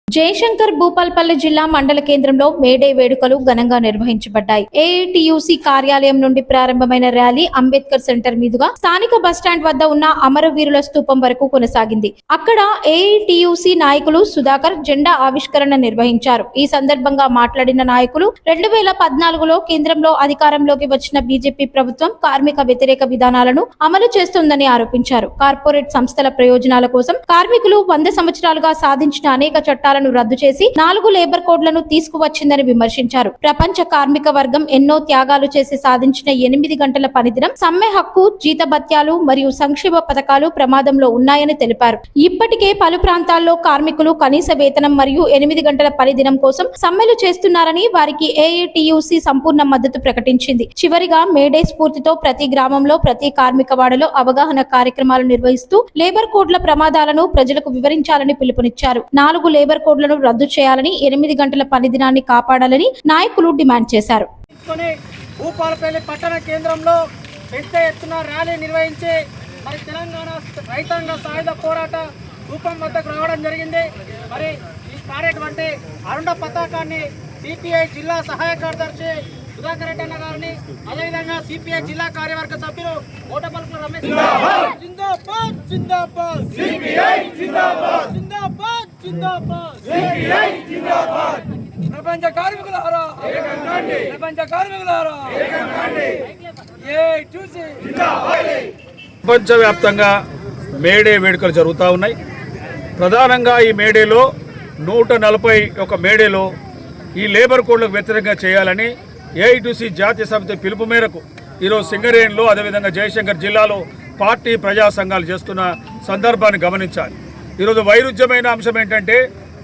జయశంకర్ భూపాల్పల్లి జిల్లా మండల కేంద్రంలో మేడే వేడుకలు ఘనంగా నిర్వహించబడ్డాయి. ఏఐటియుసి కార్యాలయం నుండి ప్రారంభమైన ర్యాలీ అంబేద్కర్ సెంటర్ మీదుగా స్థానిక బస్టాండ్ వద్ద ఉన్న అమరవీరుల స్తూపం వరకు కొనసాగింది. అక్కడ ఏఐటియుసి నాయకులు సుధాకర్ జెండా ఆవిష్కరణ నిర్వహించారు. ఈ సందర్భంగా మాట్లాడిన నాయకులు 2014లో కేంద్రంలో అధికారంలోకి వచ్చిన బీజేపీ ప్రభుత్వం కార్మిక వ్యతిరేక విధానాలను అమలు చేస్తోందని ఆరోపించారు. కార్పొరేట్ సంస్థల ప్రయోజనాల కోసం కార్మికులు 100 సంవత్సరాలుగా సాధించిన అనేక చట్టాలు రద్దు చేసి 4 లేబర్ కోడ్లను తీసుకువచ్చిందని విమర్శించారు. ప్రపంచ కార్మిక వర్గం ఎన్నో త్యాగాలు చేసి సాధించిన 8 గంటల పనిదినం, సమ్మె హక్కు, జీతభత్యాలు మరియు సంక్షేమ పథకాలు ప్రమాదంలో ఉన్నాయని తెలిపారు. ఇప్పటికే పలు ప్రాంతాల్లో కార్మికులు కనీస వేతనం మరియు 8 గంటల పనిదినం కోసం సమ్మెలు చేస్తున్నారని వారికి ఏఐటియుసి సంపూర్ణ మద్దతు ప్రకటించింది. చివరిగా మేడే స్ఫూర్తితో ప్రతి గ్రామంలో, ప్రతి కార్మిక వాడలో అవగాహన కార్యక్రమాలు నిర్వహిస్తూ లేబర్ కోడ్ల ప్రమాదాలను ప్రజలకు వివరించాలని పిలుపునిచ్చారు. 4 లేబర్ కోడ్లను రద్దు చేయాలని, 8 గంటల పని దినాన్ని కాపాడాలని నాయకులు డిమాండ్ చేశారు. భూపాలపల్లి పట్టణ కేంద్రంలో పెద్ద ఎత్తున ర్యాలీ నిర్వహించి మరి తెలంగాణ రైతాంగ సాయుధ పోరాట రూపం వద్దకు రావడం జరిగింది. మరి ఈ కార్యక్రమం అరుణ పతాకాన్ని సిపిఐ జిల్లా సహాయ కార్యదర్శి సుధాకర్ రెడ్డి అన్న గారిని, అదేవిధంగా సిపిఐ జిల్లా కార్యవర్గ సభ్యులు ఓటపల్లి రమేష్ జిందాబాద్ జిందాబాద్ సిపిఐ జిందాబాద్ జిందాబాద్ జిందాబాద్ సిపిఐ జిందాబాద్. ప్రపంచ కార్మికులారా ఏకం కండి, ప్రపంచ కార్మికులారా ఏకం కండి, ఏఐటియుసి జిందాబాద్. ప్రపంచవ్యాప్తంగా మేడే వేడుకలు జరుగుతూ ఉన్నాయి. ప్రధానంగా ఈ మేడేలో 141 మేడేలో ఈ లేబర్ కోడ్లకు వ్యతిరేకంగా చేయాలని ఏఐటియుసి జాతీయ సమితి పిలుపు మేరకు ఈరోజు సింగరేణిలో, అదేవిధంగా జయశంకర్ జిల్లాలో పార్టీ ప్రజా సంఘాలు చేస్తున్న సందర్భాన్ని గమనించాలి. ఈరోజు వైరుధ్యమైన అంశం ఏంటంటే,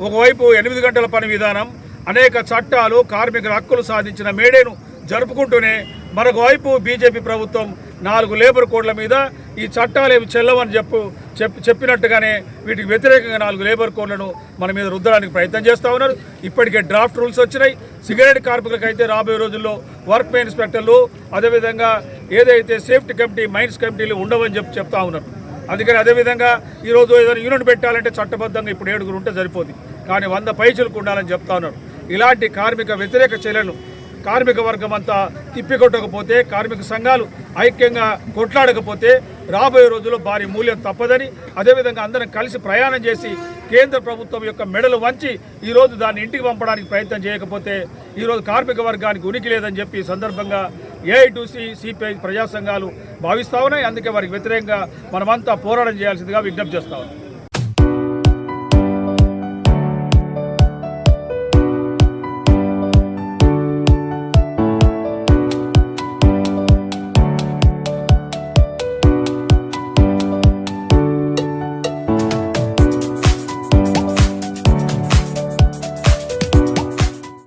ఒకవైపు 8 గంటల పని విధానం, అనేక చట్టాలు, కార్మికుల హక్కులు సాధించిన మేడేను జరుపుకుంటూనే మరొక వైపు బీజేపీ ప్రభుత్వం 4 లేబర్ కోడ్ల మీద ఈ చట్టాలు ఏమి చెల్లవని చెప్పినట్టుగానే వీటికి వ్యతిరేకంగా 4 లేబర్ కోడ్లను మన మీద రుద్దడానికి ప్రయత్నం చేస్తూ ఉన్నారు. ఇప్పటికే డ్రాఫ్ట్ రూల్స్ వచ్చినాయి. సిగరెట్ కార్మికులకు అయితే రాబోయే రోజుల్లో వర్క్ ఇన్స్పెక్టర్లు, అదేవిధంగా ఏదైతే సేఫ్టీ కమిటీ, మైన్స్ కమిటీలు ఉండవని చెప్తా ఉన్నారు. అందుకని అదేవిధంగా ఈరోజు ఏదైనా యూనిట్ పెట్టాలంటే చట్టబద్ధంగా ఇప్పుడు 7 ఉంటే సరిపోతుంది, కానీ 100 పైసలకు ఉండాలని చెప్తా ఉన్నారు. ఇలాంటి కార్మిక వ్యతిరేక చర్యలను కార్మిక వర్గం అంతా తిప్పికొట్టకపోతే, కార్మిక సంఘాలు ఐక్యంగా కొట్లాడకపోతే రాబోయే రోజుల్లో భారీ మూల్యం తప్పదని, అదేవిధంగా అందరం కలిసి ప్రయాణం చేసి కేంద్ర ప్రభుత్వం యొక్క మెడలు వంచి ఈరోజు దాన్ని ఇంటికి పంపడానికి ప్రయత్నం చేయకపోతే ఈరోజు కార్మిక వర్గానికి ఉనికి లేదని చెప్పి ఈ సందర్భంగా ఏఐటియుసి, సిపిఐ ప్రజా సంఘాలు భావిస్తూ ఉన్నాయి. అందుకే వారికి వ్యతిరేకంగా మనమంతా పోరాటం చేయాల్సిందిగా విజ్ఞప్తి చేస్తా ఉన్నాం.